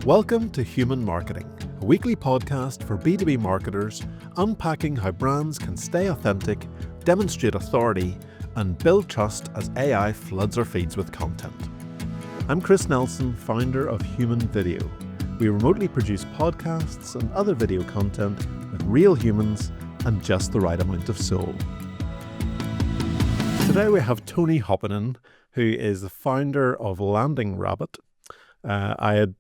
Welcome to Human Marketing, a weekly podcast for B2B marketers unpacking how brands can stay authentic, demonstrate authority, and build trust as AI floods our feeds with content. I'm Chris Nelson, founder of Human Video. We remotely produce podcasts and other video content with real humans and just the right amount of soul. Today we have Toni Hopponen, who is the founder of Landing Rabbit. I had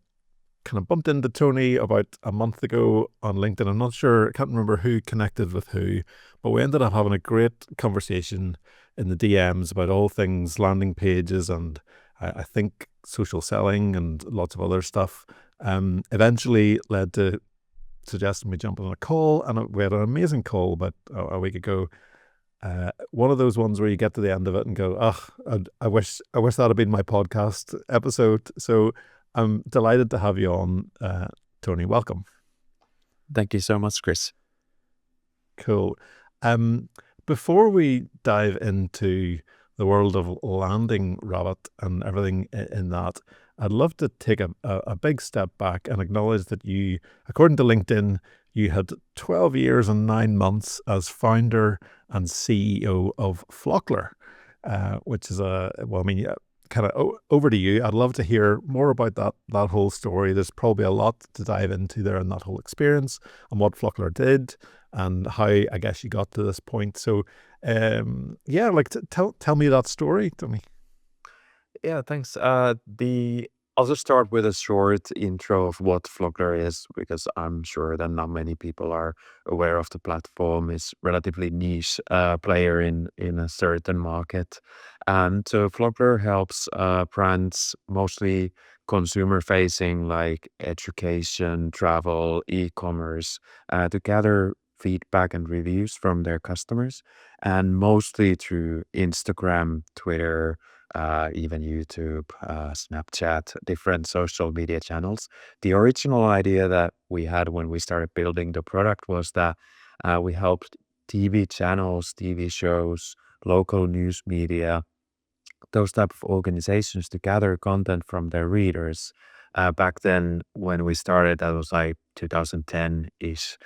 kind of bumped into Toni about a month ago on LinkedIn. I'm not sure, I can't remember who connected with who, but we ended up having a great conversation in the DMs about all things landing pages and I think social selling and lots of other stuff. Eventually led to suggesting we jump on a call, and we had an amazing call about a week ago. One of those ones where you get to the end of it and go, I wish that had been my podcast episode. So I'm delighted to have you on, Toni. Welcome. Thank you so much, Chris. Cool. Before we dive into the world of Landing Rabbit and everything in that, I'd love to take a big step back and acknowledge that you, according to LinkedIn, you had 12 years and 9 months as founder and CEO of Flockler, which is kind of over to you. I'd love to hear more about that whole story. There's probably a lot to dive into there in that whole experience and what Flockler did and how I guess you got to this point. So tell me that story, Toni. Yeah, thanks. I'll just start with a short intro of what Flockler is, because I'm sure that not many people are aware of the platform. It's relatively niche player in a certain market. And so Flockler helps brands, mostly consumer facing, like education, travel, e-commerce, to gather feedback and reviews from their customers, and mostly through Instagram, Twitter, even YouTube, Snapchat, different social media channels. The original idea that we had when we started building the product was that we helped TV channels, TV shows, local news media, those type of organizations to gather content from their readers. Back then, when we started, that was like 2010-ish.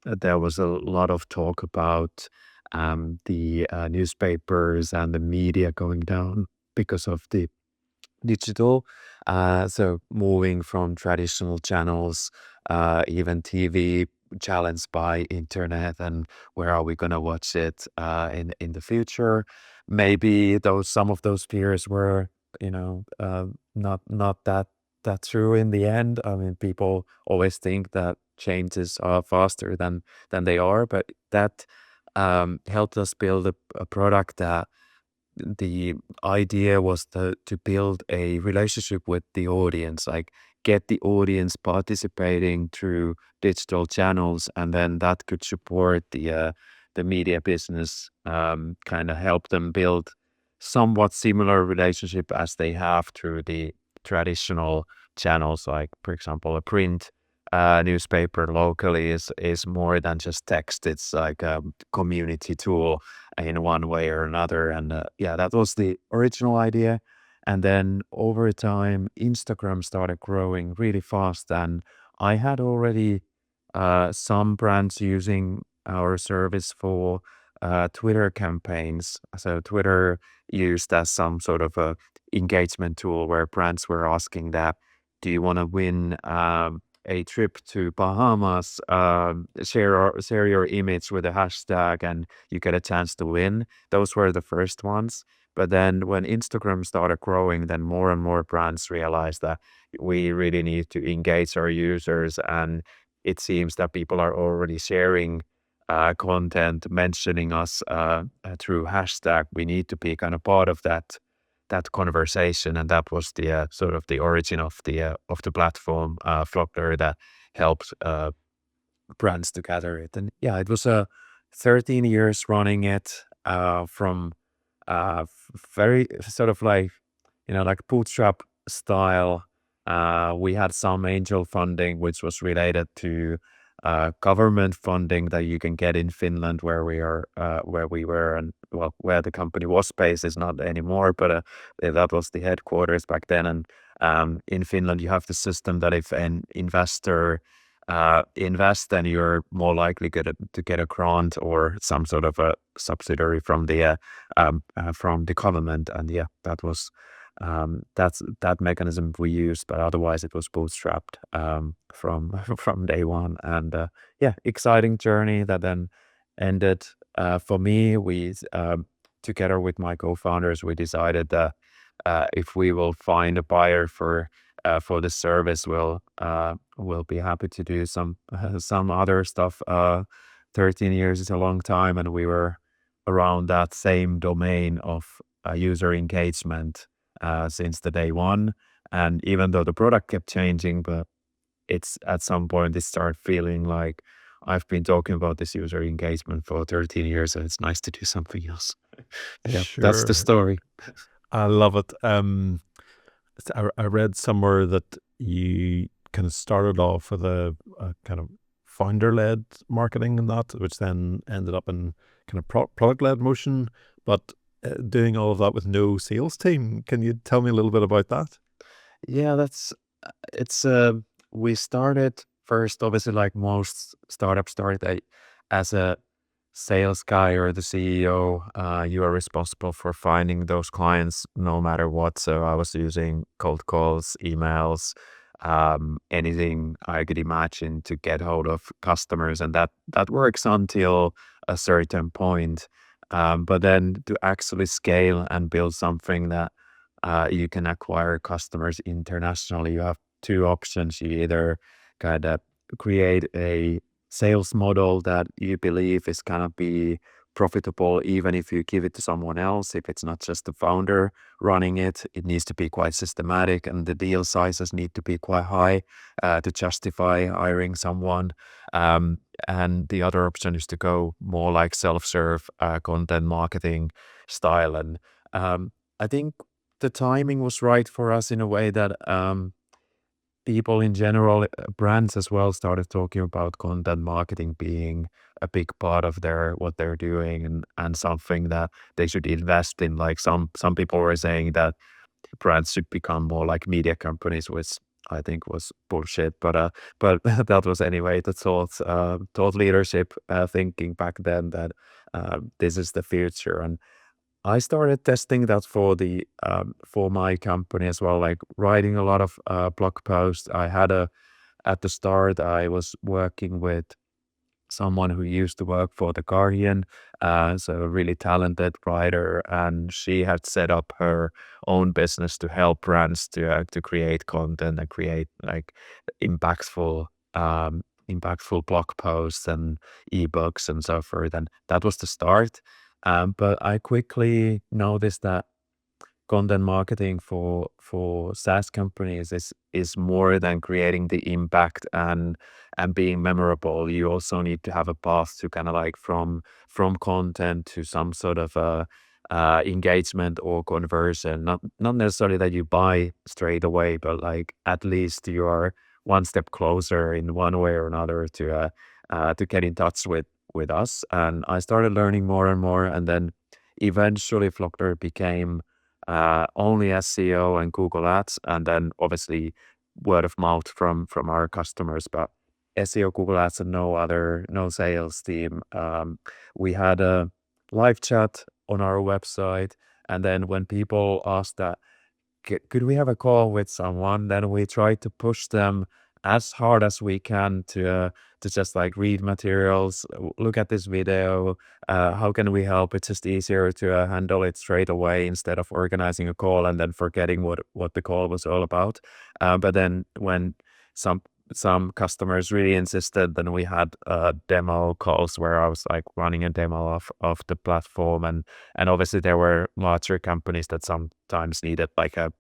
There was a lot of talk about the newspapers and the media going down because of the digital. So moving from traditional channels, even TV, challenged by internet, and where are we going to watch it in the future? Maybe some of those fears were, not that true in the end. I mean, people always think that changes are faster than they are, but that helped us build a product that the idea was to build a relationship with the audience, like get the audience participating through digital channels, and then that could support the media business, kind of help them build somewhat similar relationship as they have through the traditional channels, like, for example, a print newspaper locally is more than just text. It's like a community tool in one way or another. And that was the original idea. And then over time, Instagram started growing really fast. And I had already some brands using our service for Twitter campaigns. So Twitter used as some sort of a engagement tool where brands were asking that, do you want to win a trip to Bahamas, share your image with a hashtag and you get a chance to win. Those were the first ones. But then when Instagram started growing, then more and more brands realized that we really need to engage our users. And it seems that people are already sharing content, mentioning us through hashtag. We need to be kind of part of that conversation, and that was the sort of the origin of the platform, Flockler, that helped brands to gather it. And it was 13 years running it from very sort of like bootstrap style. We had some angel funding, which was related to government funding that you can get in Finland, where we were, and well, where the company was based is not anymore, but that was the headquarters back then. And in Finland, you have the system that if an investor invest, then you're more likely to get a grant or some sort of a subsidiary from the government. And yeah, that mechanism we used, but otherwise it was bootstrapped from from day one. And yeah, exciting journey that then ended. For me, we together with my co-founders, we decided that if we will find a buyer for the service, we'll be happy to do some other stuff. 13 years is a long time, and we were around that same domain of user engagement since the day one. And even though the product kept changing, but it's at some point it started feeling like I've been talking about this user engagement for 13 years, and it's nice to do something else. Yeah, that's the Sure. story. I love it. I read somewhere that you kind of started off with a kind of founder-led marketing and that, which then ended up in kind of product-led motion, but doing all of that with no sales team. Can you tell me a little bit about that? Yeah, it's we started first, obviously, like most startups started as a sales guy or the CEO. You are responsible for finding those clients no matter what. So I was using cold calls, emails, anything I could imagine to get hold of customers, and that works until a certain point. But then to actually scale and build something that you can acquire customers internationally, you have two options. You either kind of create a sales model that you believe is going to be profitable, even if you give it to someone else. If it's not just the founder running it, it needs to be quite systematic, and the deal sizes need to be quite high to justify hiring someone. And the other option is to go more like self-serve content marketing style. And I think the timing was right for us in a way that people in general, brands as well, started talking about content marketing being a big part of what they're doing, and something that they should invest in. Like some people were saying that brands should become more like media companies, which I think was bullshit. But that was anyway the thought leadership thinking back then that this is the future. And I started testing that for my company as well, like writing a lot of blog posts. At the start, I was working with someone who used to work for The Guardian, so a really talented writer, and she had set up her own business to help brands to create content and create like impactful impactful blog posts and ebooks and so forth. And that was the start. But I quickly noticed that content marketing for SaaS companies is more than creating the impact and being memorable. You also need to have a path to kind of like from content to some sort of engagement or conversion. Not necessarily that you buy straight away, but like at least you are one step closer in one way or another to get in touch with us. And I started learning more and more, and then eventually Flockler became only SEO and Google Ads, and then obviously word of mouth from our customers. But SEO, Google Ads, and no sales team. We had a live chat on our website, and then when people asked that, could we have a call with someone? Then we try to push them as hard as we can to just like read materials, look at this video. How can we help? It's just easier to handle it straight away instead of organizing a call and then forgetting what the call was all about. But then when some some customers really insisted, then we had demo calls where I was like running a demo of the platform, and obviously there were larger companies that sometimes needed like a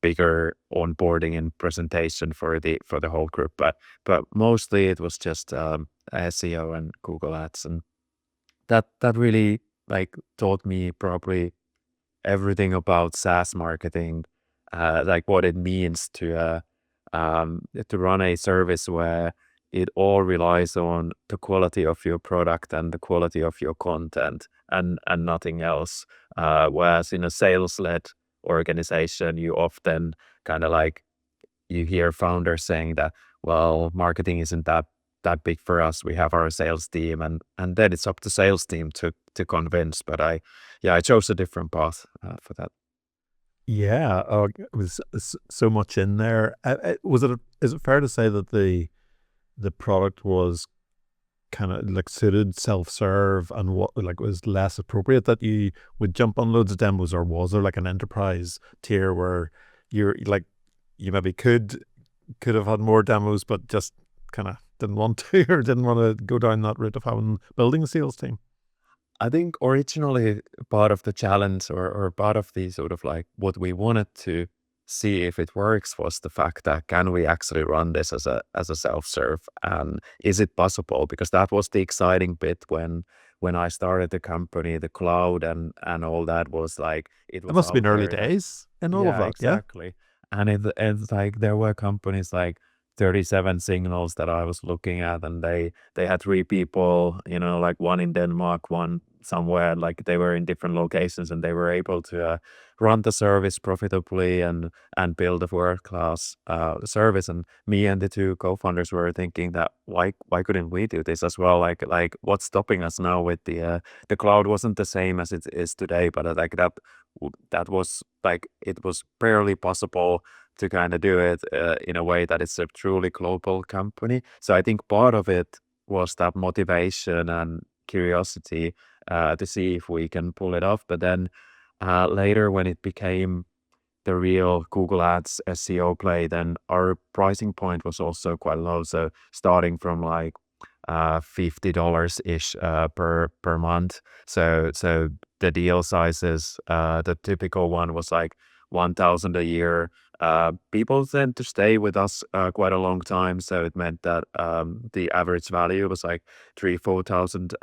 bigger onboarding and presentation for the whole group, but mostly it was just SEO and Google Ads. And that really like taught me probably everything about SaaS marketing, like what it means to run a service where it all relies on the quality of your product and the quality of your content and nothing else. Whereas in a sales-led organization, you often kind of like you hear founders saying that, well, marketing isn't that big for us. We have our sales team, and then it's up to sales team to convince. But I chose a different path for that. Yeah, it was so much in there. Is it fair to say that the product was kind of like suited self-serve and what like was less appropriate that you would jump on loads of demos, or was there like an enterprise tier where you're like you maybe could have had more demos but just kind of didn't want to or didn't want to go down that route of having building a sales team? I think originally part of the challenge or part of the sort of like what we wanted to see if it works was the fact that can we actually run this as a self-serve, and is it possible? Because that was the exciting bit when I started the company, the cloud and all that was like it It was must have been out early there that days and all of yeah, that. Yeah. exactly. And it's like there were companies like 37 Signals that I was looking at, and they had three people, like one in Denmark, one somewhere, like they were in different locations, and they were able to run the service profitably and build a world-class service. And me and the two co-founders were thinking that why couldn't we do this as well? Like what's stopping us now with the cloud wasn't the same as it is today, but like that was like it was barely possible to kind of do it in a way that it's a truly global company. So I think part of it was that motivation and curiosity to see if we can pull it off. But then later, when it became the real Google Ads SEO play, then our pricing point was also quite low. So starting from like $50 ish per month. So the deal sizes, the typical one was like 1,000 a year. People tend to stay with us quite a long time, so it meant that the average value was like 3-4 thousand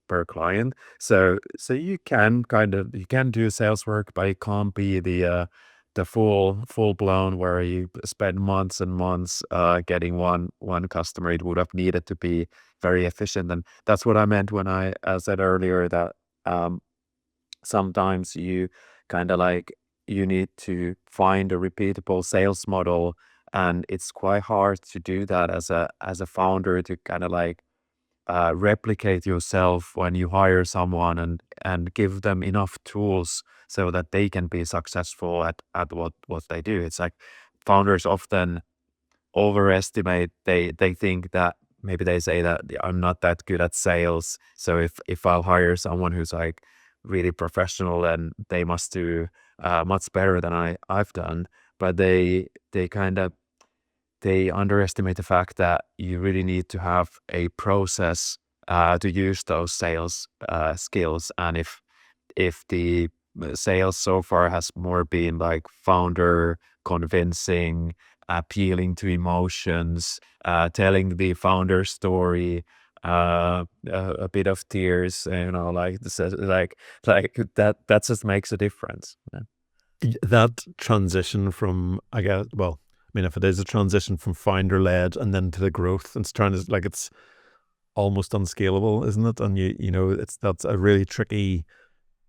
per client. So you can do sales work, but it can't be the full blown where you spend months and months getting one customer. It would have needed to be very efficient. And that's what I meant when I said earlier that um, sometimes you kind of like you need to find a repeatable sales model, and it's quite hard to do that as a founder to kind of like replicate yourself when you hire someone and give them enough tools so that they can be successful at what they do. It's like founders often overestimate. They think that maybe they say that I'm not that good at sales. So if I'll hire someone who's like really professional, then they must do much better than I've done. But they kind of they underestimate the fact that you really need to have a process to use those sales skills. And if the sales so far has more been like founder convincing, appealing to emotions, telling the founder story, a bit of tears, like this like that just makes a difference. Yeah. That transition from, I guess, well, I mean, if it is a transition from founder led and then to the growth, it's trying to like it's almost unscalable, isn't it? And that's a really tricky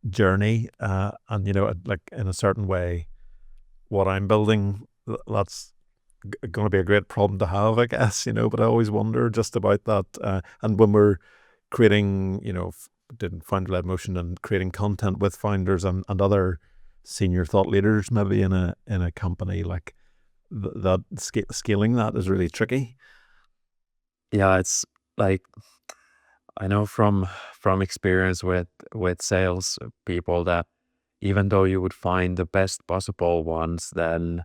journey. And like in a certain way, what I'm building, that's going to be a great problem to have, I guess. But I always wonder just about that. And when we're creating, did founder led motion and creating content with founders and other senior thought leaders, maybe in a company, like that scaling that is really tricky. Yeah, it's like I know from experience with sales people that even though you would find the best possible ones, then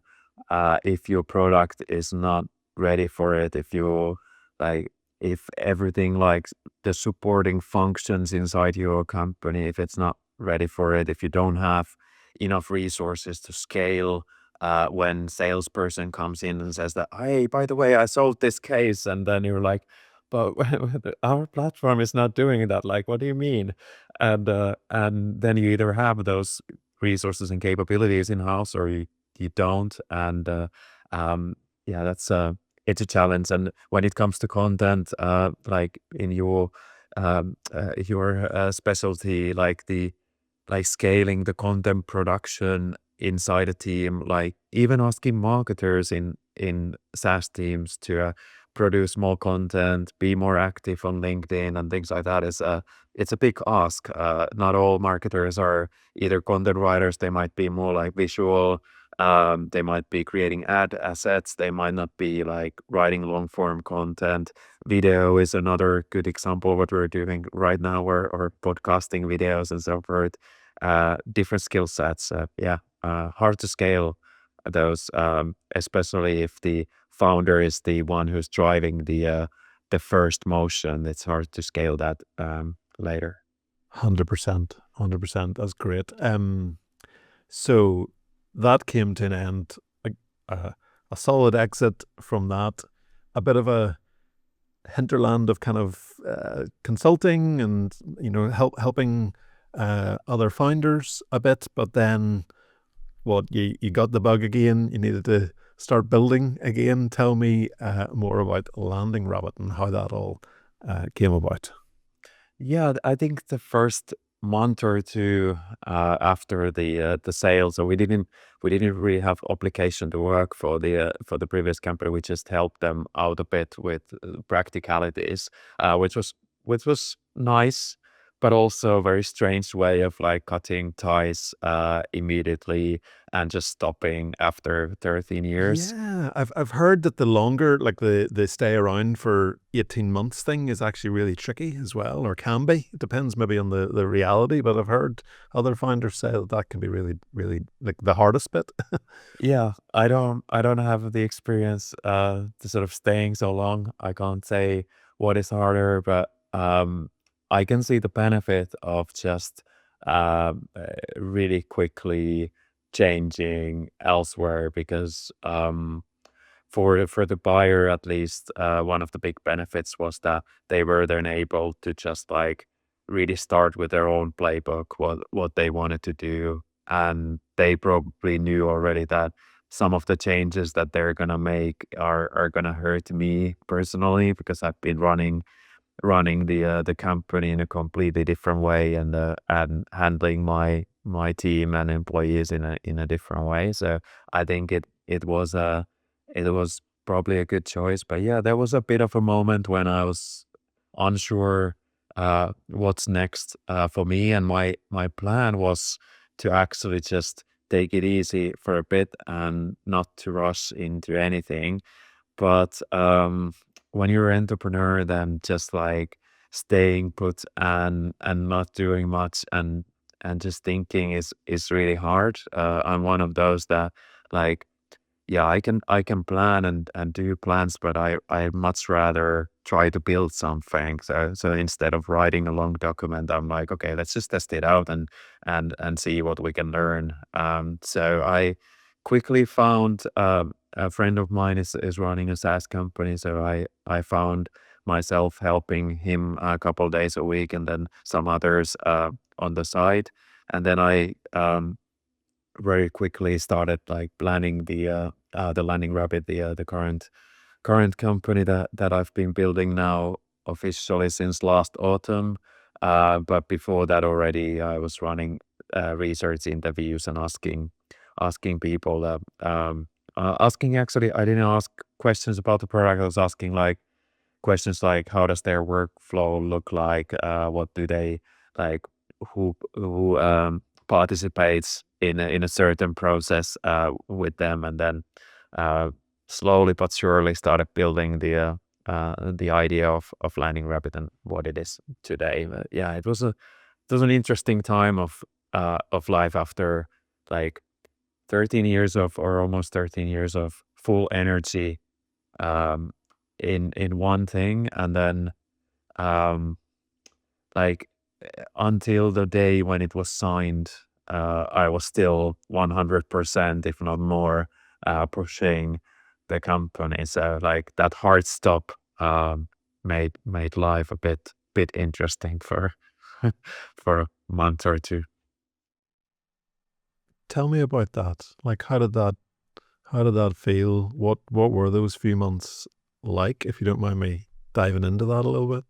if your product is not ready for it, like if everything like the supporting functions inside your company, if it's not ready for it, if you don't have enough resources to scale, when salesperson comes in and says that, hey, by the way, I sold this case, and then you're like, but our platform is not doing that. Like, what do you mean? And then you either have those resources and capabilities in house, or you don't. And yeah, it's a challenge. And when it comes to content, like in your specialty, like scaling the content production inside a team, like even asking marketers in SaaS teams to produce more content, be more active on LinkedIn and things like that is it's a big ask. Not all marketers are either content writers; they might be more like visual. They might be creating ad assets. They might not be like writing long form content. Video is another good example of what we're doing right now, or podcasting videos and so forth. Different skill sets. Hard to scale those, especially if the founder is the one who's driving the first motion. It's hard to scale that later. 100%. 100%. That's great. So that came to an end, a solid exit from that, a bit of a hinterland of kind of consulting and helping other founders a bit, but then you got the bug again. You needed to start building again. Tell me more about Landing Rabbit and how that all came about. Yeah, I think the first month or two after the sale, so we didn't really have obligation to work for the previous company. We just helped them out a bit with practicalities, which was nice, but also a very strange way of like cutting ties immediately and just stopping after 13 years. Yeah, I've heard that the longer, like the stay around for 18 months thing is actually really tricky as well, or can be. It depends maybe on the reality, but I've heard other founders say that that can be really, really like the hardest bit. Yeah, I don't have the experience to sort of staying so long. I can't say what is harder, but I can see the benefit of just really quickly changing elsewhere because for the buyer at least, one of the big benefits was that they were then able to just like really start with their own playbook, what they wanted to do, and they probably knew already that some of the changes that they're gonna make are gonna hurt me personally because I've been running the company in a completely different way and handling my team and employees in a different way. So I think it was probably a good choice. But yeah, there was a bit of a moment when I was unsure what's next for me, and my plan was to actually just take it easy for a bit and not to rush into anything. But when you're an entrepreneur, then just like staying put and not doing much and just thinking is really hard. I'm one of those that like yeah, I can plan and do plans, but I much rather try to build something. So instead of writing a long document, I'm like, okay, let's just test it out and see what we can learn. So I quickly found a friend of mine is running a SaaS company, so I found myself helping him a couple days a week, and then some others on the side, and then I very quickly started like planning the Landing Rabbit, the current company that I've been building now officially since last autumn. But before that already, I was running research interviews and asking people asking actually I didn't ask questions about the product. I was asking like questions like how does their workflow look like? What do they like? Who participates in a certain process with them, and then uh, slowly but surely started building the idea of Landing Rabbit and what it is today. But yeah, it was an interesting time of life after like 13 years of or almost 13 years of full energy um, in one thing, and then um, like until the day when it was signed, I was still 100%, if not more, pushing the company. So like that hard stop made life a bit interesting for for a month or two. Tell me about that. Like, how did that feel? What were those few months like, if you don't mind me diving into that a little bit?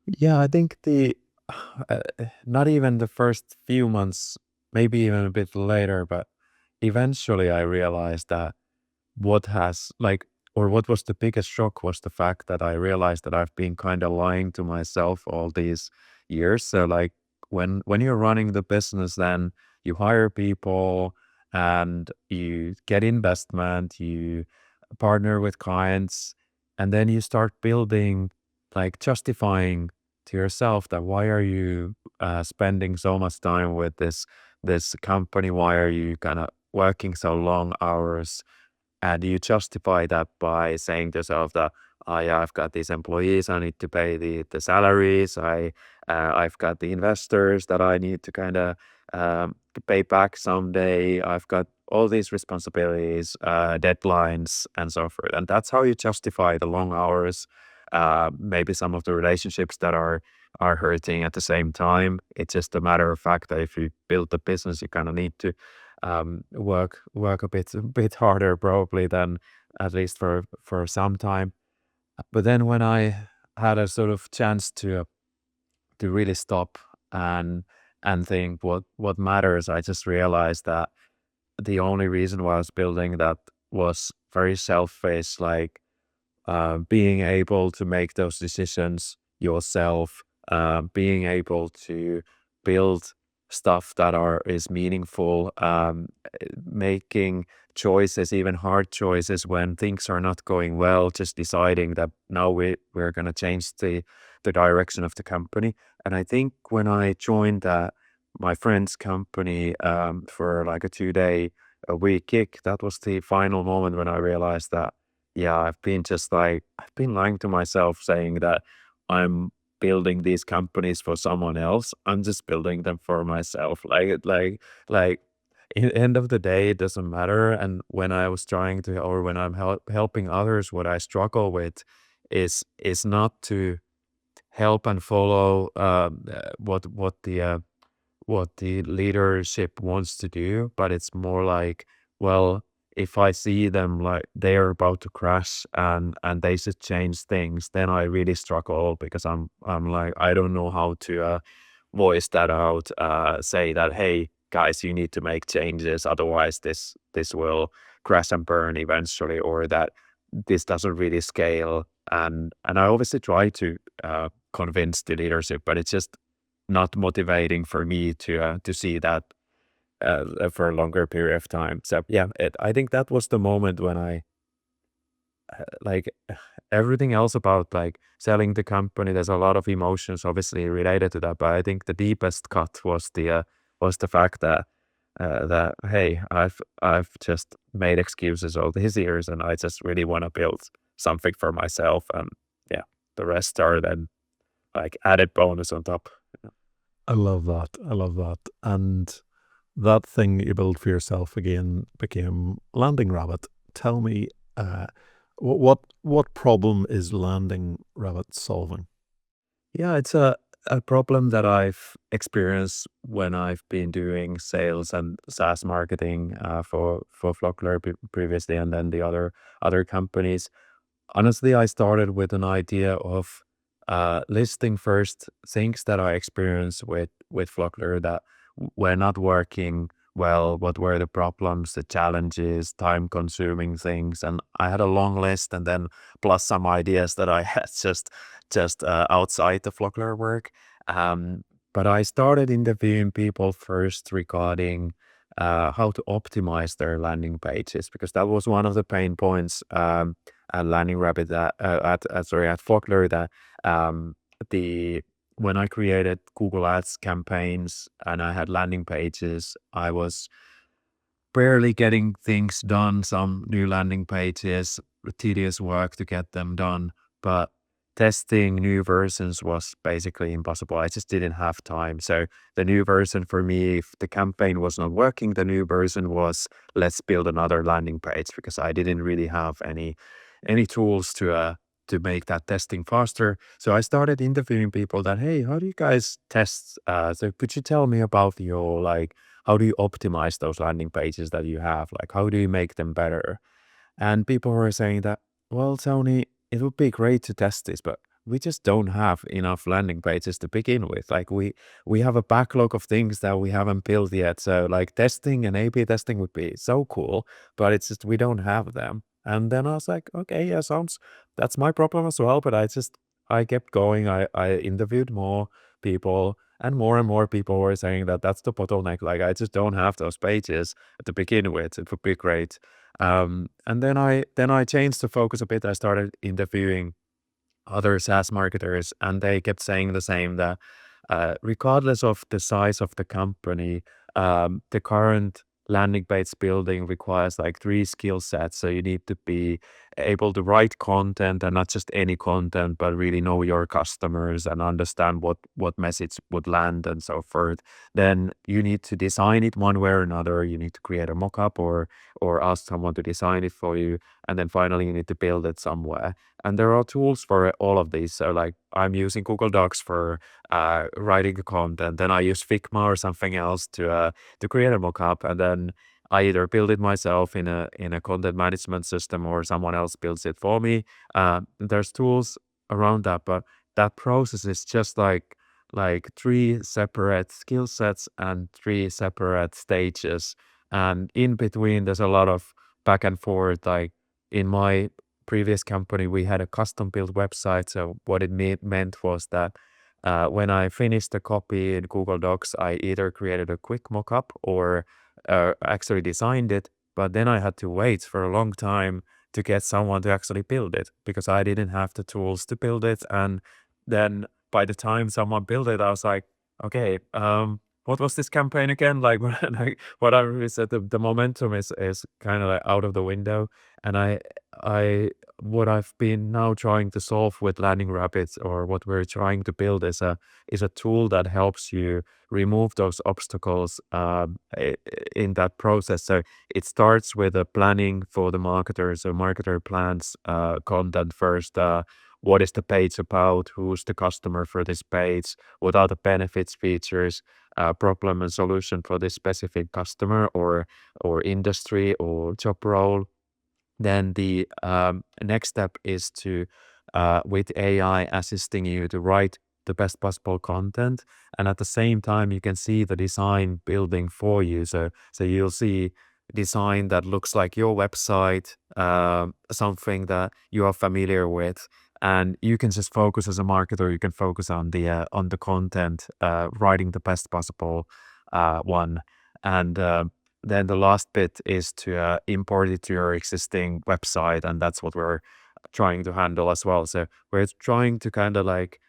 Yeah, I think uh, not even the first few months, maybe even a bit later, but eventually I realized that what has like or what was the biggest shock was the fact that I realized that I've been kind of lying to myself all these years. So like when you're running the business, then you hire people and you get investment, you partner with clients, and then you start building, like justifying to yourself that why are you spending so much time with this company? Why are you kind of working so long hours? And you justify that by saying to yourself that, oh yeah, I've got these employees, I need to pay the salaries, I've got the investors that I need to kind of pay back someday. I've got all these responsibilities, deadlines, and so forth. And that's how you justify the long hours. Maybe some of the relationships that are hurting at the same time. It's just a matter of fact that if you build the business, you kind of need to work a bit harder probably than at least for some time. But then when I had a sort of chance to really stop and think what matters, I just realized that the only reason why I was building that was very selfish, like being able to make those decisions yourself, being able to build stuff that is meaningful, making choices, even hard choices when things are not going well, just deciding that now we're going to change the direction of the company. And I think when I joined my friend's company for like a 2 day a week gig, that was the final moment when I realized that yeah, I've been lying to myself saying that I'm building these companies for someone else. I'm just building them for myself. Like, in the end of the day, it doesn't matter. And when I was trying to, or when I'm helping others, what I struggle with is not to help and follow what the leadership wants to do, but it's more like, well, if I see them like they're about to crash and they should change things, then I really struggle because I'm like I don't know how to voice that out, say that hey guys, you need to make changes, otherwise this will crash and burn eventually, or that this doesn't really scale. And I obviously try to convince the leadership, but it's just not motivating for me to see that for a longer period of time. So yeah, I think that was the moment when I like everything else about like selling the company. There's a lot of emotions obviously related to that, but I think the deepest cut was the fact that hey, I've just made excuses all these years, and I just really want to build something for myself, and yeah, the rest are then like added bonus on top. I love that. I love that. And that thing that you build for yourself again became Landing Rabbit. Tell me, what problem is Landing Rabbit solving? Yeah, it's a problem that I've experienced when I've been doing sales and SaaS marketing for Flockler previously, and then the other companies. Honestly, I started with an idea of listing first things that I experienced with Flockler that were not working well. What were the problems, the challenges, time-consuming things, and I had a long list, and then plus some ideas that I had just outside the Flockler work. Um, but I started interviewing people first regarding how to optimize their landing pages because that was one of the pain points. At Landing Rabbit that at Flockler that um, the when I created Google Ads campaigns and I had landing pages, I was barely getting things done. Some new landing pages, tedious work to get them done, but testing new versions was basically impossible. I just didn't have time. So the new version for me, if the campaign was not working, the new version was let's build another landing page because I didn't really have any tools to make that testing faster. So I started interviewing people that, hey, how do you guys test? So could you tell me about your like how do you optimize those landing pages that you have? Like how do you make them better? And people were saying that, well, Tony, it would be great to test this, but we just don't have enough landing pages to begin with. Like we have a backlog of things that we haven't built yet. So like testing and A/B testing would be so cool, but it's just we don't have them. And then I was like, okay, yeah, that's my problem as well. But I kept going. I interviewed more people, and more people were saying that that's the bottleneck. Like I just don't have those pages to begin with. It would be great. And then I changed the focus a bit. I started interviewing other SaaS marketers, and they kept saying the same, that regardless of the size of the company, the current landing page building requires like three skill sets. So you need to be able to write content, and not just any content, but really know your customers and understand what message would land and so forth. Then you need to design it one way or another. You need to create a mock-up or ask someone to design it for you. And then finally you need to build it somewhere. And there are tools for all of these. So like I'm using Google Docs for writing content. Then I use Figma or something else to create a mockup, and then I either build it myself in a content management system, or someone else builds it for me. There's tools around that, but that process is just like three separate skill sets and three separate stages. And in between, there's a lot of back and forth. Like in my previous company, we had a custom built website. So what it meant was that when I finished the copy in Google Docs, I either created a quick mockup or actually designed it. But then I had to wait for a long time to get someone to actually build it, because I didn't have the tools to build it. And then by the time someone built it, I was like, okay, what was this campaign again? Like, like what I really said, the momentum is kind of like out of the window. And I what I've been now trying to solve with Landing Rapids, or what we're trying to build, is a tool that helps you remove those obstacles in that process. So it starts with a planning for the marketer. So marketer plans content first. What is the page about? Who's the customer for this page? What are the benefits, features, problem and solution for this specific customer or industry or job role? Then the next step is to, with AI assisting you to write the best possible content, and at the same time you can see the design building for you. So you'll see design that looks like your website, something that you are familiar with, and you can just focus as a marketer. You can focus on the content, writing the best possible one, and then the last bit is to import it to your existing website, and that's what we're trying to handle as well. So we're trying to kind of like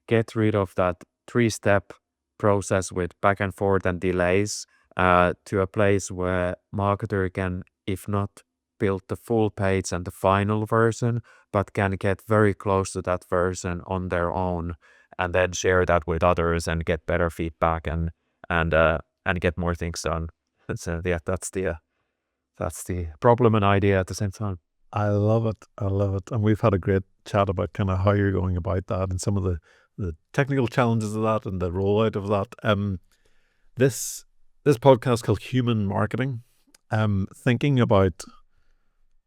get rid of that three-step process with back and forth and delays, to a place where marketer can, if not build the full page and the final version, but can get very close to that version on their own, and then share that with others and get better feedback and get more things done. So yeah, that's the problem and idea at the same time. I love it. I love it. And we've had a great chat about kind of how you're going about that and some of the technical challenges of that and the rollout of that. This podcast called Human Marketing, thinking about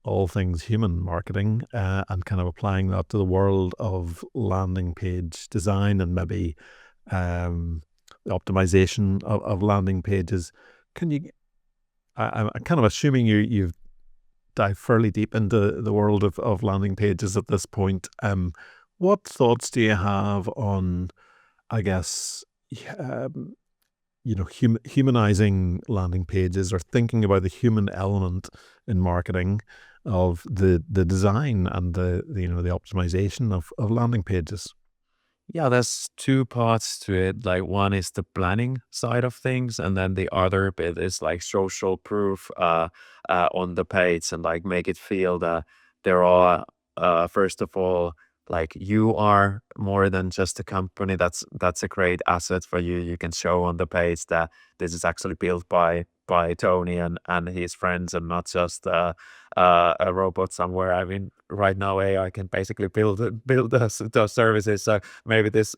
all things human marketing and kind of applying that to the world of landing page design and maybe the optimization of landing pages. Can you? I'm kind of assuming you've dive fairly deep into the world of landing pages at this point. What thoughts do you have on, I guess, humanizing landing pages, or thinking about the human element in marketing of the design and the optimization of landing pages? Yeah, there's two parts to it. Like one is the planning side of things, and then the other bit is like social proof on the page, and like make it feel that there are first of all, like you are more than just a company. That's a great asset for you. You can show on the page that this is actually built by Tony and his friends, and not just a robot somewhere. I mean, right now AI can basically build those services. So maybe this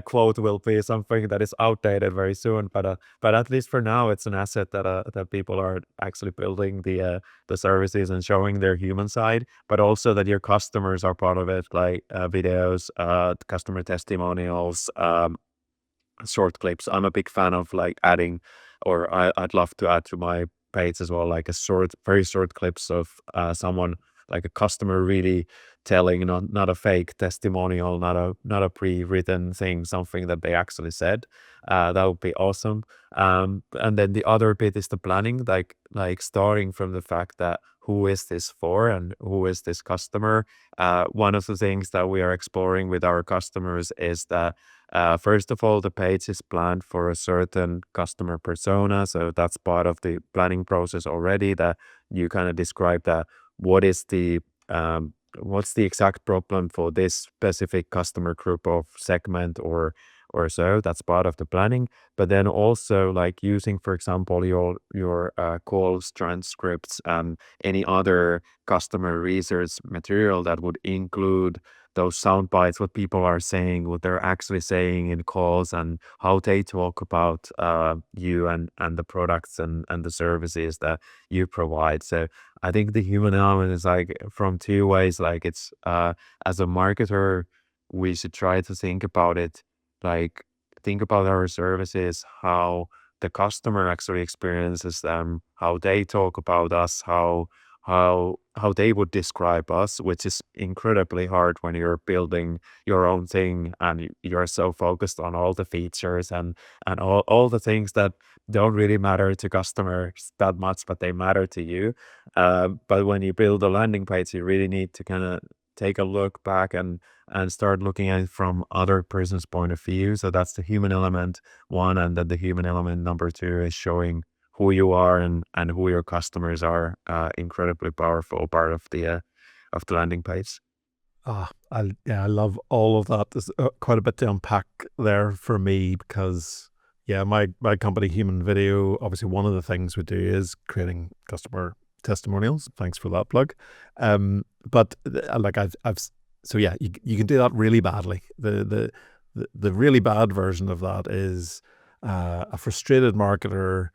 quote will be something that is outdated very soon. But at least for now, it's an asset that people are actually building the services and showing their human side, but also that your customers are part of it, like videos, customer testimonials, short clips. I'm a big fan of like adding, or I'd love to add to my page as well, like a very short clips of someone, like a customer really telling, not a fake testimonial, not a pre-written thing, something that they actually said. That would be awesome. And then the other bit is the planning, like starting from the fact that who is this for and who is this customer. One of the things that we are exploring with our customers is that first of all, the page is planned for a certain customer persona. So that's part of the planning process already, that you kind of describe that what is what's the exact problem for this specific customer group of segment or so. That's part of the planning. But then also like using, for example, your calls transcripts and any other customer research material that would include those sound bites, what people are saying, what they're actually saying in calls, and how they talk about you and the products and the services that you provide. So I think the human element is like from two ways. Like it's as a marketer, we should try to think about it, like think about our services, how the customer actually experiences them, how they talk about us, how they would describe us, which is incredibly hard when you're building your own thing and you're so focused on all the features and all the things that don't really matter to customers that much, but they matter to you. But when you build a landing page, you really need to kind of take a look back and start looking at it from other person's point of view. So that's the human element one, and then the human element number two is showing who you are and who your customers are. Incredibly powerful part of the landing page. I love all of that. There's quite a bit to unpack there for me because, yeah, my company, Human Video, obviously one of the things we do is creating customer testimonials. Thanks for that plug. But like so yeah, you can do that really badly. The really bad version of that is a frustrated marketer,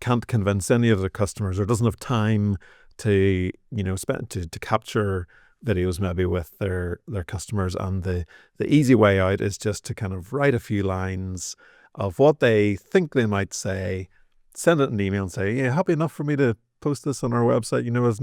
can't convince any of the customers or doesn't have time to, spend to capture videos maybe with their customers, and the easy way out is just to kind of write a few lines of what they think they might say, send it in an email and say, yeah, happy enough for me to post this on our website. There's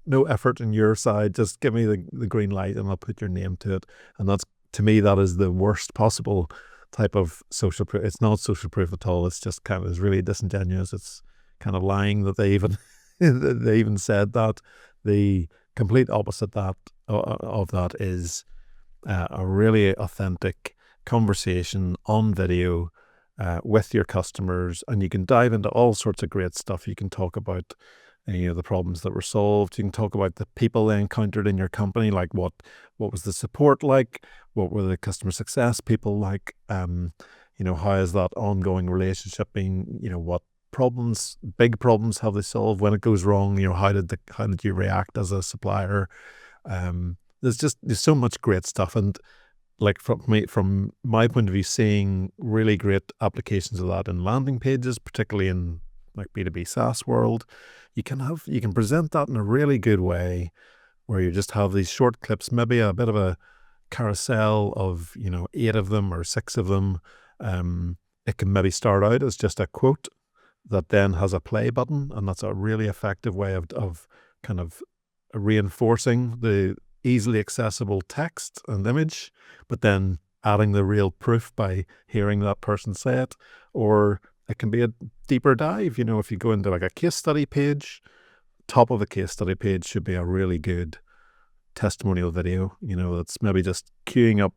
no effort on your side, just give me the green light and I'll put your name to it. And that's, to me, that is the worst possible type of social proof. It's not social proof at all. It's just kind of, it's really disingenuous. It's kind of lying that they even they even said that. The complete opposite of that is a really authentic conversation on video with your customers, and you can dive into all sorts of great stuff. You can talk about the problems that were solved. You can talk about the people they encountered in your company, like what was the support like, what were the customer success people like, how is that ongoing relationship been, what big problems have they solved when it goes wrong, how did you react as a supplier. There's so much great stuff, and like from my point of view, seeing really great applications of that in landing pages, particularly in like B2B SaaS world, you can present that in a really good way where you just have these short clips, maybe a bit of a carousel of 8 of them or 6 of them. It can maybe start out as just a quote that then has a play button, and that's a really effective way of kind of reinforcing the easily accessible text and image, but then adding the real proof by hearing that person say it. Or it can be a deeper dive. If you go into like a case study page, top of the case study page should be a really good testimonial video, that's maybe just queuing up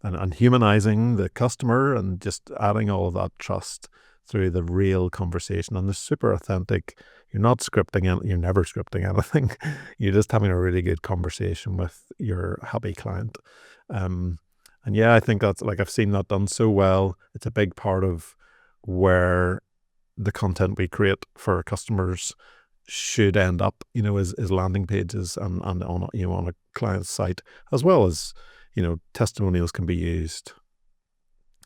and humanizing the customer and just adding all of that trust through the real conversation. And they're super authentic. You're not scripting it. You're never scripting anything. You're just having a really good conversation with your happy client. And yeah, I think that's, like, I've seen that done so well. It's a big part of where the content we create for our customers should end up, as landing pages and on on a client's site, as well as testimonials can be used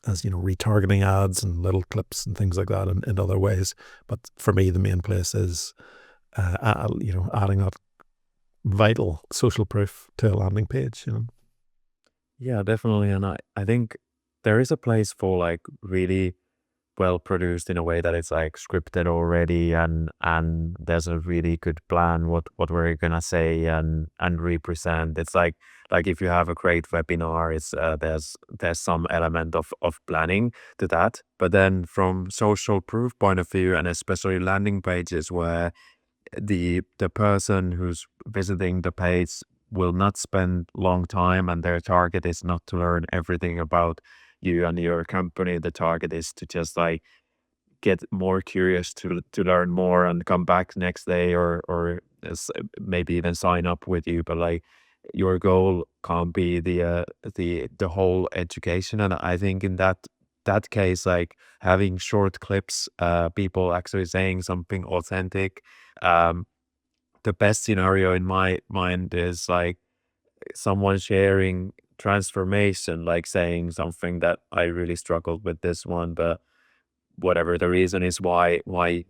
as retargeting ads and little clips and things like that in other ways. But for me, the main place is adding that vital social proof to a landing page. Yeah, definitely. And I think there is a place for like really well produced in a way that it's like scripted already, and there's a really good plan what we're gonna say and represent. It's like if you have a great webinar, it's there's some element of planning to that. But then from social proof point of view, and especially landing pages where the person who's visiting the page will not spend long time, and their target is not to learn everything about you and your company. The target is to just like get more curious to learn more and come back next day, or maybe even sign up with you. But like your goal can't be the whole education. And I think in that case, like having short clips, people actually saying something authentic, um the best scenario in my mind is like someone sharing transformation, like saying something that I really struggled with this one, but whatever the reason is why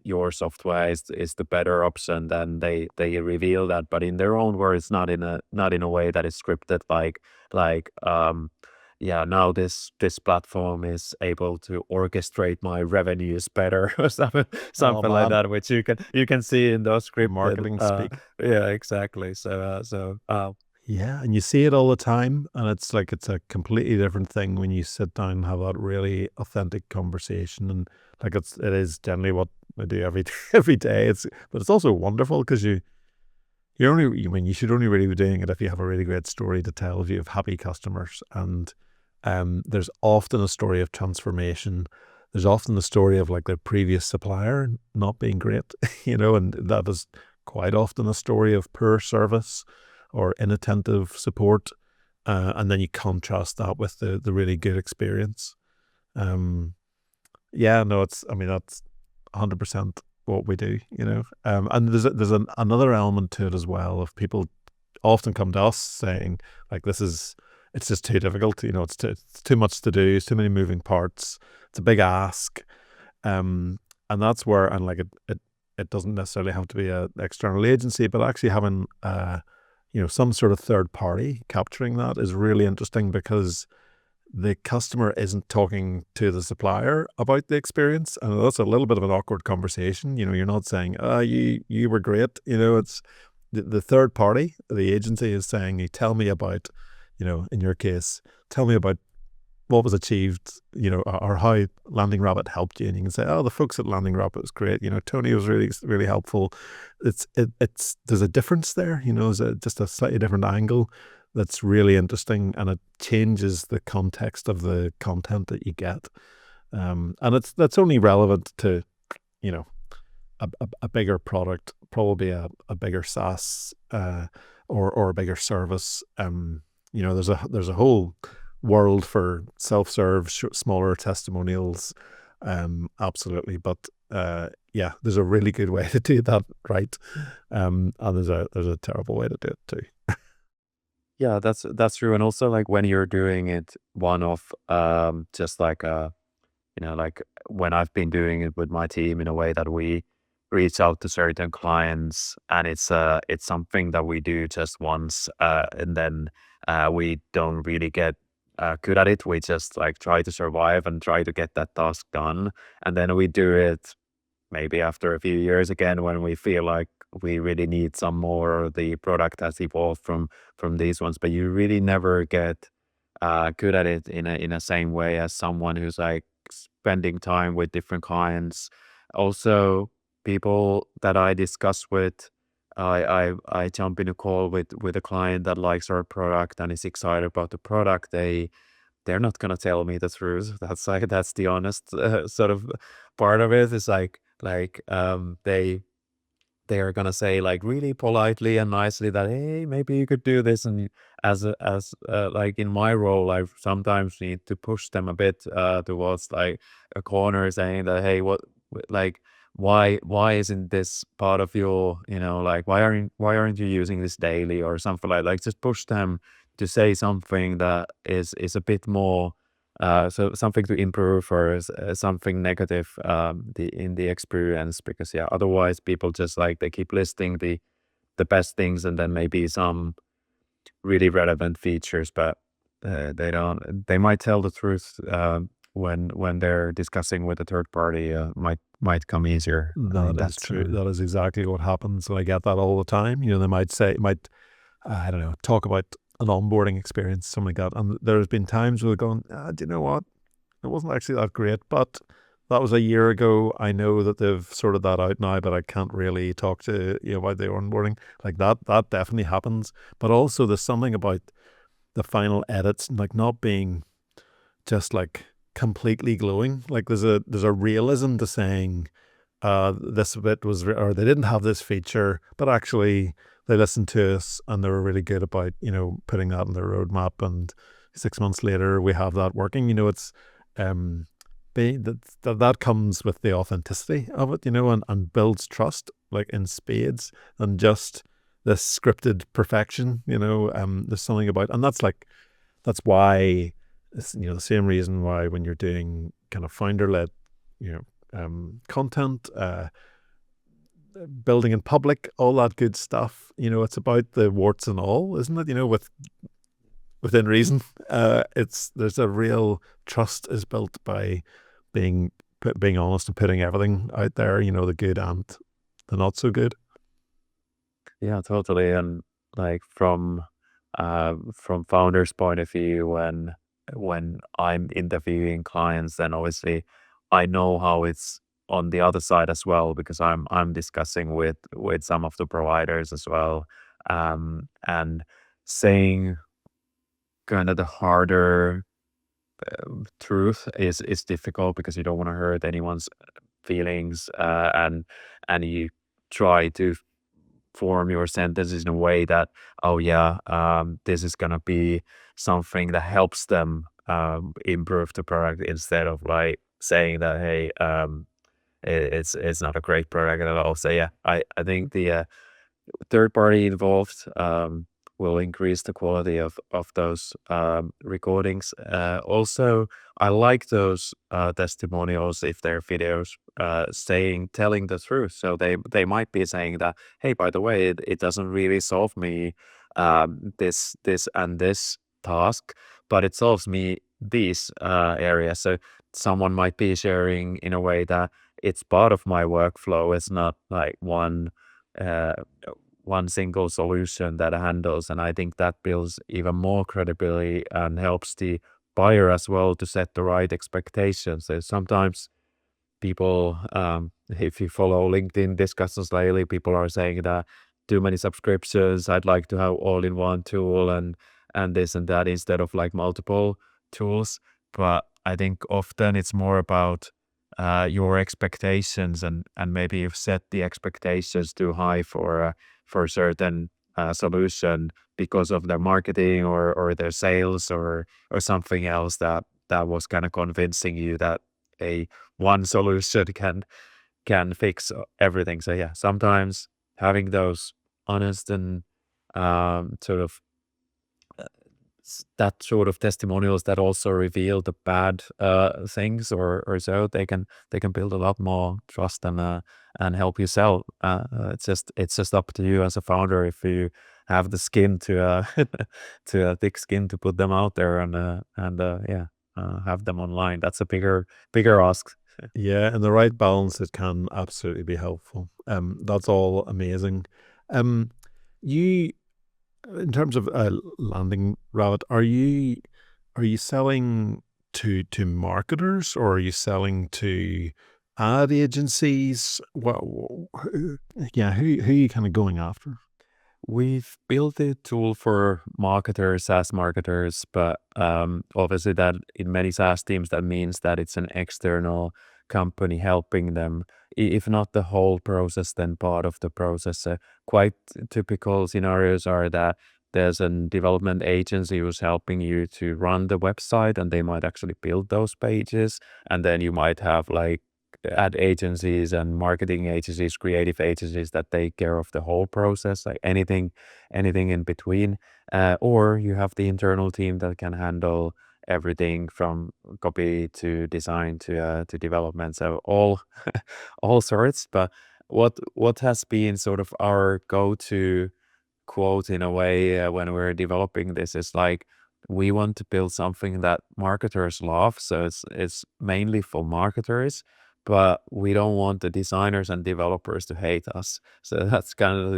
your software is the better option, then they reveal that, but in their own words, not in a way that is scripted, like yeah, now this platform is able to orchestrate my revenues better or something, Oh something like man, that, which you can see in those scripted marketing speak. yeah, exactly. So Yeah, and you see it all the time, and it's like it's a completely different thing when you sit down and have that really authentic conversation, and like it is generally what I do every every day. But it's also wonderful because I mean, you should only really be doing it if you have a really great story to tell, if you have happy customers, and there's often a story of transformation. There's often the story of like their previous supplier not being great, and that is quite often a story of poor service or inattentive support. And then you contrast that with the really good experience. Um, yeah, no, I mean, that's 100% what we do. And there's another element to it as well, of people often come to us saying like, it's just too difficult. It's too much to do. It's too many moving parts. It's a big ask. Um, and that's where, and like it doesn't necessarily have to be an external agency, but actually having, some sort of third party capturing that is really interesting, because the customer isn't talking to the supplier about the experience, and that's a little bit of an awkward conversation. You're not saying, you were great. It's the third party, the agency, is saying, you tell me about, in your case, tell me about what was achieved, or how Landing Rabbit helped you. And you can say, oh, the folks at Landing Rabbit was great. Tony was really, really helpful. It's there's a difference there, just a slightly different angle that's really interesting, and it changes the context of the content that you get. And that's only relevant to, you know, a bigger product, probably a bigger SaaS, or a bigger service. There's a whole world for self-serve, smaller testimonials, absolutely. But yeah, there's a really good way to do that right, and there's a terrible way to do it too. yeah, that's true. And also like when you're doing it one off, just like like when I've been doing it with my team in a way that we reach out to certain clients, and it's something that we do just once, and then we don't really get good at it. We just like try to survive and try to get that task done, and then we do it maybe after a few years again when we feel like we really need some more, or the product has evolved from these ones. But you really never get good at it in a same way as someone who's like spending time with different clients. Also, people that I discuss with, I jump in a call with a client that likes our product and is excited about the product. They're not gonna tell me the truth. That's the honest sort of part of it. Is they are gonna say like really politely and nicely that, hey, maybe you could do this. And as like in my role, I sometimes need to push them a bit towards like a corner, saying that, hey, like why isn't this part of your, like, why aren't you using this daily or something like just push them to say something that is a bit more, so something to improve or something negative, in the experience, because yeah, otherwise people just like they keep listing the best things and then maybe some really relevant features, but they might tell the truth, when they're discussing with a third party, might come easier. I That think is that's true. That is exactly what happens. And I get that all the time. They might say, I don't know, talk about an onboarding experience, something like that. And there's been times where they're going, do you know what? It wasn't actually that great, but that was a year ago. I know that they've sorted that out now, but I can't really talk to you about the onboarding. Like that definitely happens. But also there's something about the final edits, like not being just like completely glowing. Like there's a realism to saying, this bit was, or they didn't have this feature, but actually they listened to us and they were really good about, putting that in their roadmap. And 6 months later, we have that working. It's, that comes with the authenticity of it, and builds trust like in spades, and just this scripted perfection, there's something about, and that's why, the same reason why when you're doing kind of founder-led, content, building in public, all that good stuff, it's about the warts and all, isn't it? Within reason. There's a real trust is built by being honest and putting everything out there, the good and the not so good. Yeah, totally. And like from founder's point of view, when I'm interviewing clients, then obviously I know how it's on the other side as well, because I'm discussing with some of the providers as well, and saying kind of the harder, truth is difficult because you don't want to hurt anyone's feelings, and you try to form your sentences in a way that, oh yeah, this is gonna be something that helps them, improve the product, instead of like saying that, hey, it's not a great product at all. So yeah, I think the, third party involved, will increase the quality of those, recordings. Also, I like those, testimonials if they're videos, telling the truth. So they might be saying that, hey, by the way, it doesn't really solve me, this and this task, but it solves me these, areas. So someone might be sharing in a way that it's part of my workflow. It's not like uh, one single solution that handles. And I think that builds even more credibility and helps the buyer as well to set the right expectations. So sometimes people, if you follow LinkedIn discussions lately, people are saying that too many subscriptions, I'd like to have all in one tool, and this and that, instead of like multiple tools. But I think often it's more about, your expectations, and maybe you've set the expectations too high for a certain, solution, because of their marketing or their sales, or something else that was kind of convincing you that a one solution can fix everything. So yeah, sometimes having those honest and, sort of, that sort of testimonials that also reveal the bad, things, or so, they can build a lot more trust, and help you sell. It's just up to you as a founder, if you have the skin to, to a thick skin to put them out there, and yeah, have them online. That's a bigger ask. Yeah, and the right balance, it can absolutely be helpful. That's all amazing. Um, you, in terms of landing rabbit, are you selling to marketers, or are you selling to ad agencies? Yeah, who are you kind of going after? We've built a tool for marketers, SaaS marketers, but, obviously that in many SaaS teams, that means that it's an external company helping them. If not the whole process, then part of the process. Quite typical scenarios are that there's a development agency who's helping you to run the website, and they might actually build those pages, and then you might have like ad agencies and marketing agencies, creative agencies that take care of the whole process, like anything in between. Or you have the internal team that can handle everything from copy to design to development. So all sorts. But what has been sort of our go-to quote in a way when we're developing this is like, we want to build something that marketers love, so it's mainly for marketers, but we don't want the designers and developers to hate us. So that's kind of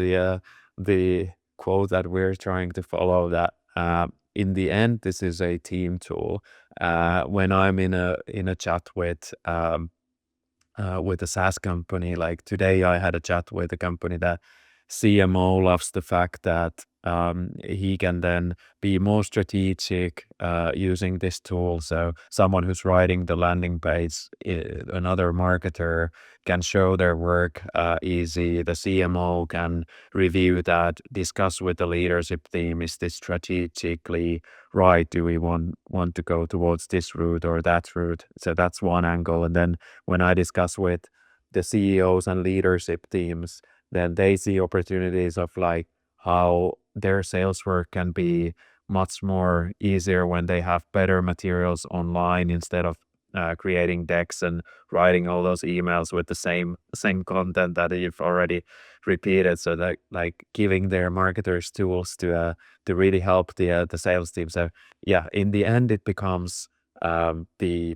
the quote that we're trying to follow, that in the end this is a team tool. When I'm in a chat with a SaaS company. Like today, I had a chat with a company that CMO loves the fact that he can then be more strategic using this tool. So someone who's writing the landing page, another marketer can show their work easy. The CMO can review that, discuss with the leadership team, is this strategically right? Do we want to go towards this route or that route? So that's one angle. And then when I discuss with the CEOs and leadership teams, then they see opportunities of like how their sales work can be much more easier when they have better materials online, instead of creating decks and writing all those emails with the same content that you've already repeated. So that, like, giving their marketers tools to really help the sales team. So yeah, in the end, it becomes the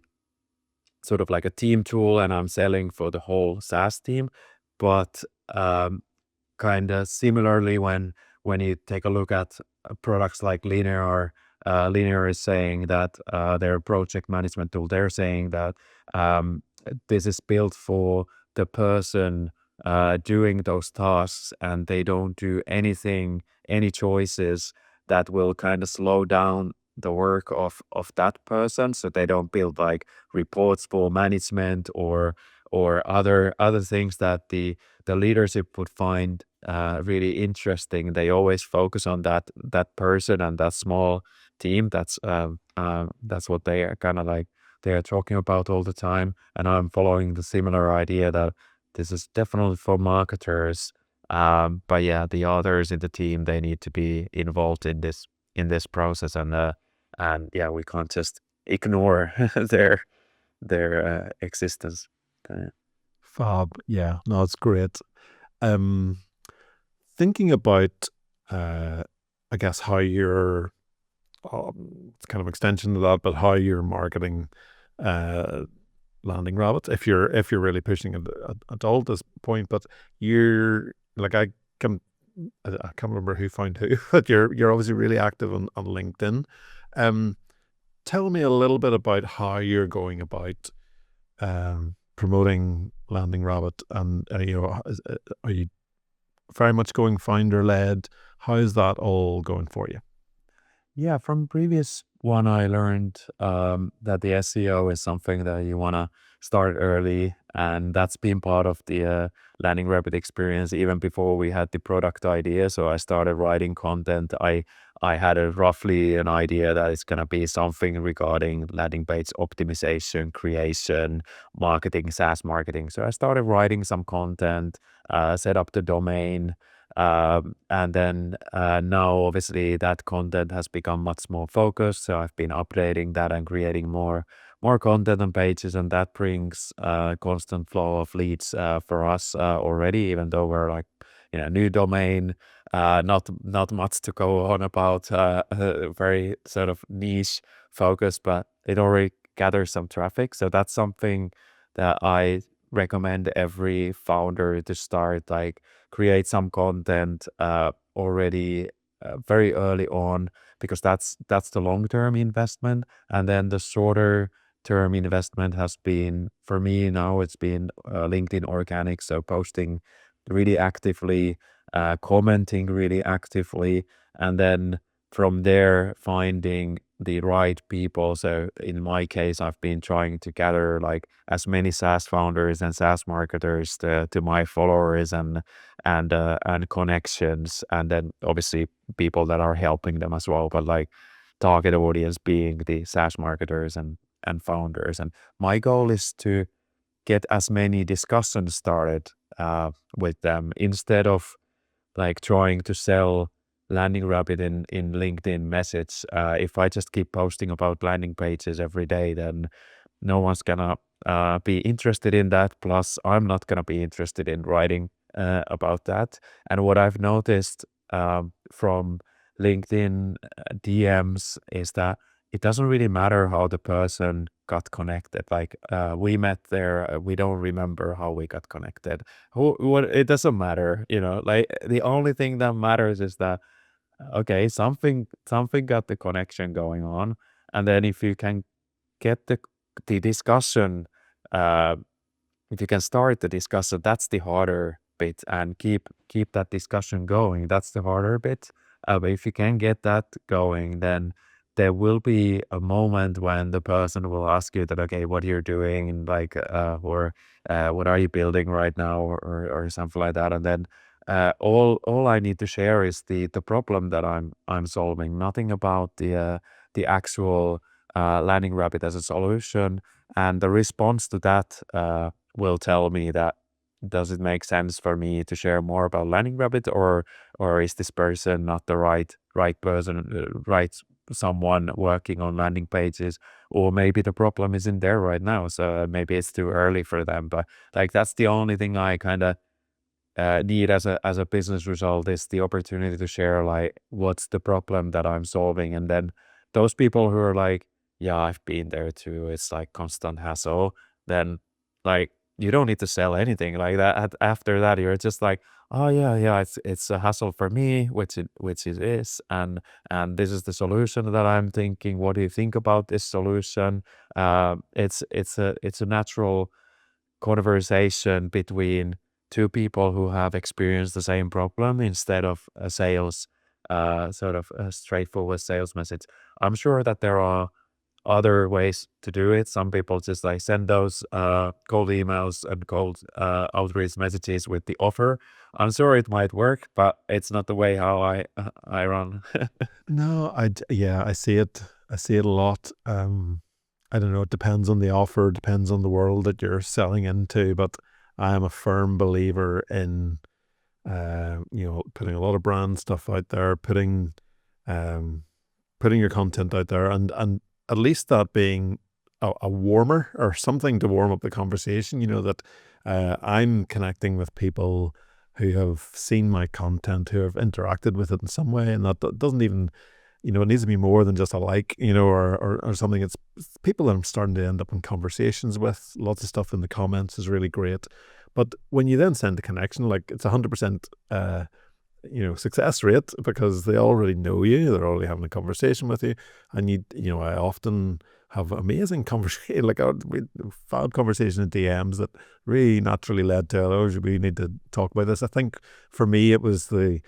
sort of like a team tool, and I'm selling for the whole SaaS team. But kind of similarly, when you take a look at products like Linear, Linear is saying that their project management tool, they're saying that this is built for the person doing those tasks, and they don't do any choices that will kind of slow down the work of that person. So they don't build like reports for management or other things that the leadership would find really interesting. They always focus on that person and that small team. That's what they are kind of like, they are talking about all the time. And I'm following the similar idea that this is definitely for marketers. But yeah, the others in the team, they need to be involved in this process. And yeah, we can't just ignore their existence. Fab. Yeah, no, it's great. Thinking about, I guess, how you're, it's kind of extension of that, but how you're marketing uh, Landing Rabbit, if you're really pushing it at all at this point. But you're like, can I can't remember who found who, but you're obviously really active on LinkedIn. Um, Tell me a little bit about how you're going about promoting Landing Rabbit, and are you very much going founder led? How's that all going for you? Yeah, from previous one, I learned that the SEO is something that you want to start early, and that's been part of the Landing Rabbit experience even before we had the product idea. So I started writing content. I had roughly an idea that it's gonna be something regarding landing page optimization, creation, marketing, SaaS marketing. So I started writing some content, set up the domain. And then now, obviously, that content has become much more focused. So I've been updating that and creating more content and pages, and that brings constant flow of leads for us already. Even though we're like, new domain, not much to go on about, very sort of niche focus, but it already gathers some traffic. So that's something that I recommend every founder to start, like create some content already very early on, because that's the long-term investment. And then the shorter term investment has been, for me now, it's been LinkedIn organic. So posting really actively, commenting really actively, and then from there finding the right people. So in my case, I've been trying to gather like as many SaaS founders and SaaS marketers to my followers and connections, and then obviously people that are helping them as well. But like target audience being the SaaS marketers and founders. And my goal is to get as many discussions started with them instead of like trying to sell Landing Rabbit in LinkedIn message. If I just keep posting about landing pages every day, then no one's gonna be interested in that. Plus, I'm not gonna be interested in writing about that. And what I've noticed from LinkedIn DMs is that it doesn't really matter how the person got connected. Like we met there, we don't remember how we got connected. What it doesn't matter, like the only thing that matters is that okay, something got the connection going on, and then if you can get the discussion, uh, if you can start the discussion, that's the harder bit, and keep that discussion going. That's the harder bit. But if you can get that going, then there will be a moment when the person will ask you that, okay, what you're doing, like, or what are you building right now, or something like that, and then all I need to share is the problem that I'm solving. Nothing about the actual Landing Rabbit as a solution, and the response to that will tell me that does it make sense for me to share more about Landing Rabbit, or is this person not the right person, right someone working on landing pages, or maybe the problem isn't there right now, so maybe it's too early for them. But like that's the only thing I kind of need as a business result, is the opportunity to share like what's the problem that I'm solving. And then those people who are like, yeah, I've been there too, it's like constant hassle, then like you don't need to sell anything like that. After that, you're just like, oh yeah, it's a hassle for me, which it is, and this is the solution that I'm thinking. What do you think about this solution? It's a natural conversation between two people who have experienced the same problem, instead of a sales, sort of a straightforward sales message. I'm sure that there are other ways to do it. Some people just like send those cold emails and cold outreach messages with the offer. I'm sure it might work, but it's not the way how I run. No, yeah, I see it. I see it a lot. I don't know. It depends on the offer, depends on the world that you're selling into. But I am a firm believer in, putting a lot of brand stuff out there, um, putting your content out there, and at least that being a warmer or something to warm up the conversation. That I'm connecting with people who have seen my content, who have interacted with it in some way, and that doesn't even, it needs to be more than just a like, or something. It's people that I'm starting to end up in conversations with. Lots of stuff in the comments is really great. But when you then send a connection, like it's 100% success rate, because they already know you, they're already having a conversation with you, and I often have amazing conversation, like we found conversation in DMs that really naturally led to, oh, we need to talk about this. I think for me it was the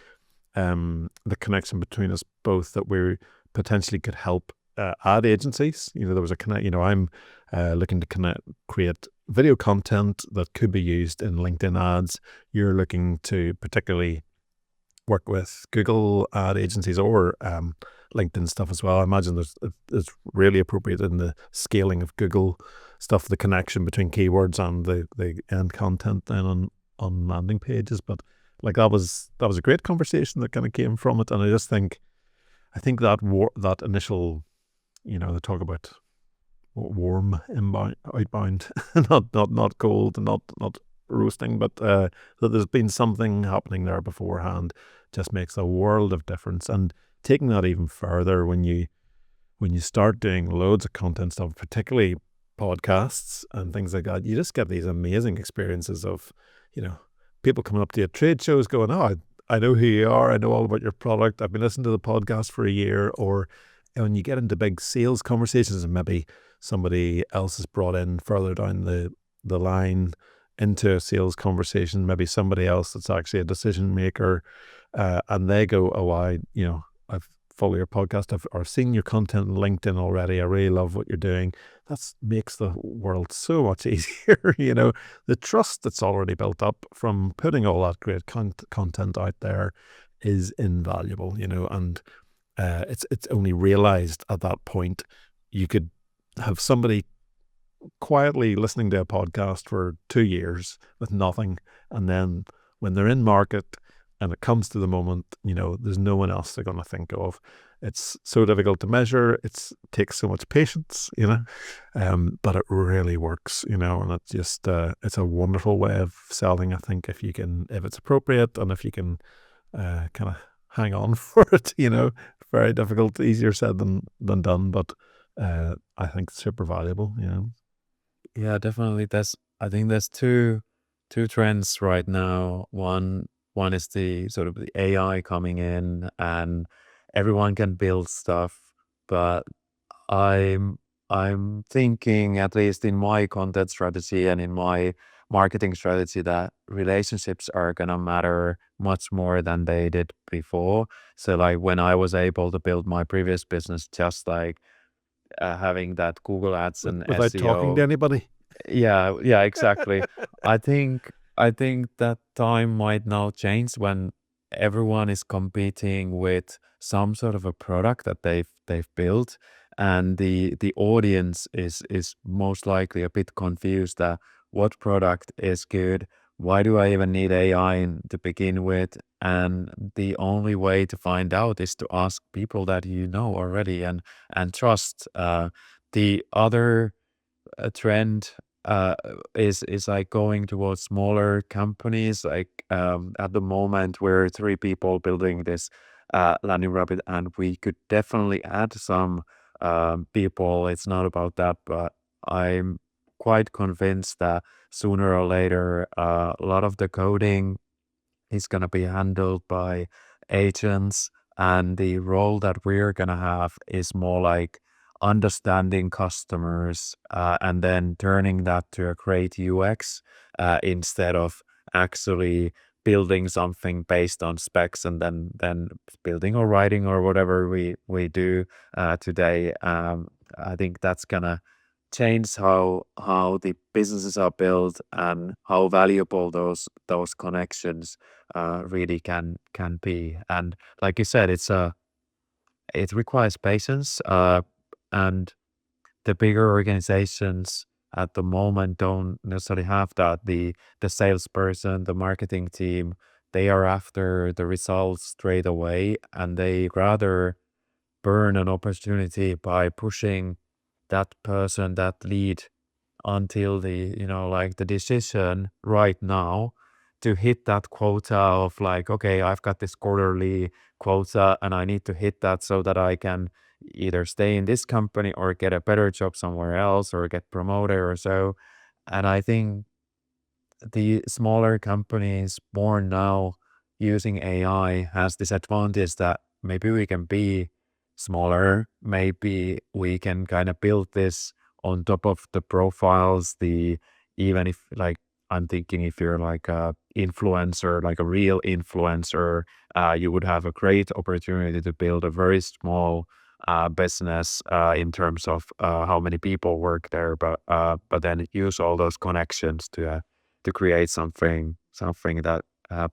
connection between us both, that we potentially could help ad agencies. There was a connect. I'm looking to create video content that could be used in LinkedIn ads. You're looking to particularly work with Google ad agencies, or LinkedIn stuff as well. I imagine it's really appropriate in the scaling of Google stuff, the connection between keywords and the end content then on landing pages. But like that was a great conversation that kind of came from it. And I just think that initial, they talk about warm inbound, outbound, not cold, and not roasting, but that there's been something happening there beforehand just makes a world of difference. And taking that even further, when you start doing loads of content stuff, particularly podcasts and things like that, you just get these amazing experiences of, people coming up to you at trade shows going, oh, I know who you are, I know all about your product, I've been listening to the podcast for a year. Or when you get into big sales conversations, and maybe somebody else is brought in further down the line into a sales conversation, maybe somebody else that's actually a decision maker, and they go, oh, I've followed your podcast, I've seen your content on LinkedIn already, I really love what you're doing. That makes the world so much easier. The trust that's already built up from putting all that great content out there is invaluable, and it's only realized at that point. You could have somebody quietly listening to a podcast for 2 years with nothing, and then when they're in market and it comes to the moment, there's no one else they're going to think of. It's so difficult to measure. It takes so much patience, but it really works, and it's just it's a wonderful way of selling. I think if it's appropriate, and if you can kind of hang on for it, very difficult, easier said than done, but I think it's super valuable. Yeah, definitely. I think there's two trends right now. One is the sort of the AI coming in, and everyone can build stuff, but I'm I'm thinking, at least in my content strategy and in my marketing strategy, that relationships are gonna matter much more than they did before. So like when I was able to build my previous business, just like having that Google Ads and Without talking to SEO. anybody. Yeah, exactly. I think that time might now change when everyone is competing with some sort of a product that they've built, and the audience is most likely a bit confused that what product is good, why do I even need AI to begin with? And the only way to find out is to ask people that you know already and trust. The other trend uh, is like going towards smaller companies. Like at the moment, we're three people building this landing rapid, and we could definitely add some people. It's not about that, but I'm quite convinced that sooner or later, a lot of the coding is going to be handled by agents, and the role that we're going to have is more like understanding customers and then turning that to a great UX instead of actually building something based on specs and then building or writing or whatever we do today. I think that's gonna change how the businesses are built and how valuable those connections really can be. And like you said, it requires patience, and the bigger organizations at the moment don't necessarily have that. The salesperson, the marketing team, they are after the results straight away, and they rather burn an opportunity by pushing that person, that lead, until like the decision right now to hit that quota of like, okay, I've got this quarterly quota and I need to hit that so that I can either stay in this company or get a better job somewhere else or get promoted or so. And I think the smaller companies born now using AI has this advantage that maybe we can be smaller, maybe we can kind of build this on top of the profiles, even if like I'm thinking if you're like a influencer, like a real influencer, you would have a great opportunity to build a very small business in terms of how many people work there, but then use all those connections to create something that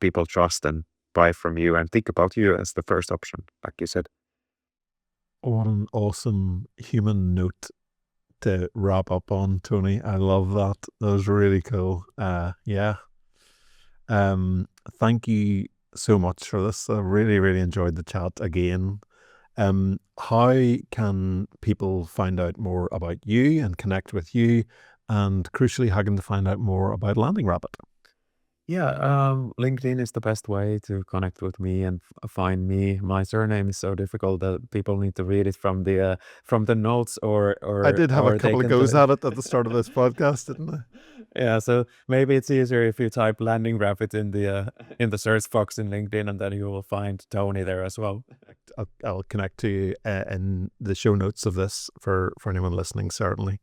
people trust and buy from you and think about you as the first option, like you said. What an awesome human note to wrap up on, Tony. I love that. That was really cool. Yeah. Thank you so much for this. I really, really enjoyed the chat again. How can people find out more about you and connect with you? And crucially, how can they find out more about Landing Rabbit? Yeah, LinkedIn is the best way to connect with me and find me. My surname is so difficult that people need to read it from the notes, or I or did have a or they couple of can goes do at it at the start of this podcast, didn't I? yeah, so maybe it's easier if you type landing rapid in the search box in LinkedIn, and then you will find Tony there as well. I'll connect to you in the show notes of this for anyone listening, certainly.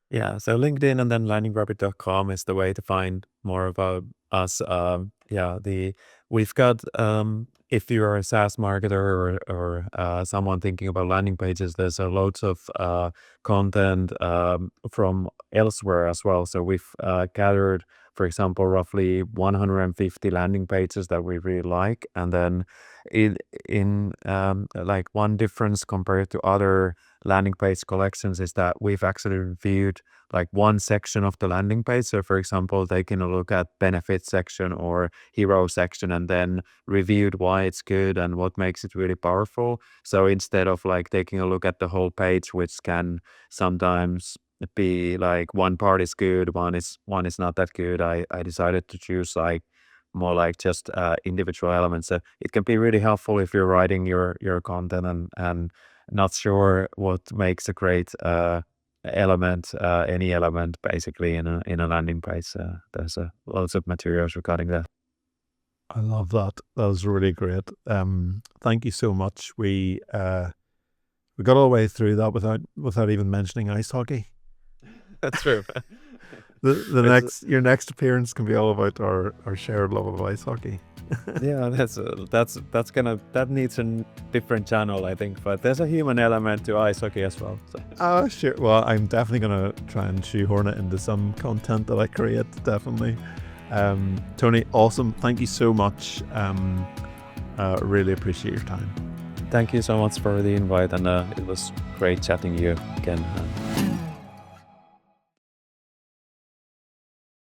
Yeah, so LinkedIn and then landingrabbit.com is the way to find more about us. Yeah, we've got if you're a SaaS marketer or someone thinking about landing pages, there's loads of content from elsewhere as well. So we've gathered, for example, roughly 150 landing pages that we really like, and then in like one difference compared to other landing page collections is that we've actually reviewed like one section of the landing page. So for example, taking a look at benefits section or hero section and then reviewed why it's good and what makes it really powerful. So instead of like taking a look at the whole page, which can sometimes be like one part is good, one is not that good, I decided to choose like more like just individual elements. So it can be really helpful if you're writing your content and not sure what makes a great element, any element basically in a landing page. There's loads of materials regarding that. I love that. That was really great. Thank you so much. We got all the way through that without even mentioning ice hockey. That's true. Your next appearance can be all about our shared love of ice hockey. Yeah, that needs a different channel, I think. But there's a human element to ice hockey as well. So. Sure. Well, I'm definitely gonna try and shoehorn it into some content that I create. Definitely. Toni, awesome. Thank you so much. Really appreciate your time. Thank you so much for the invite, and it was great chatting you again.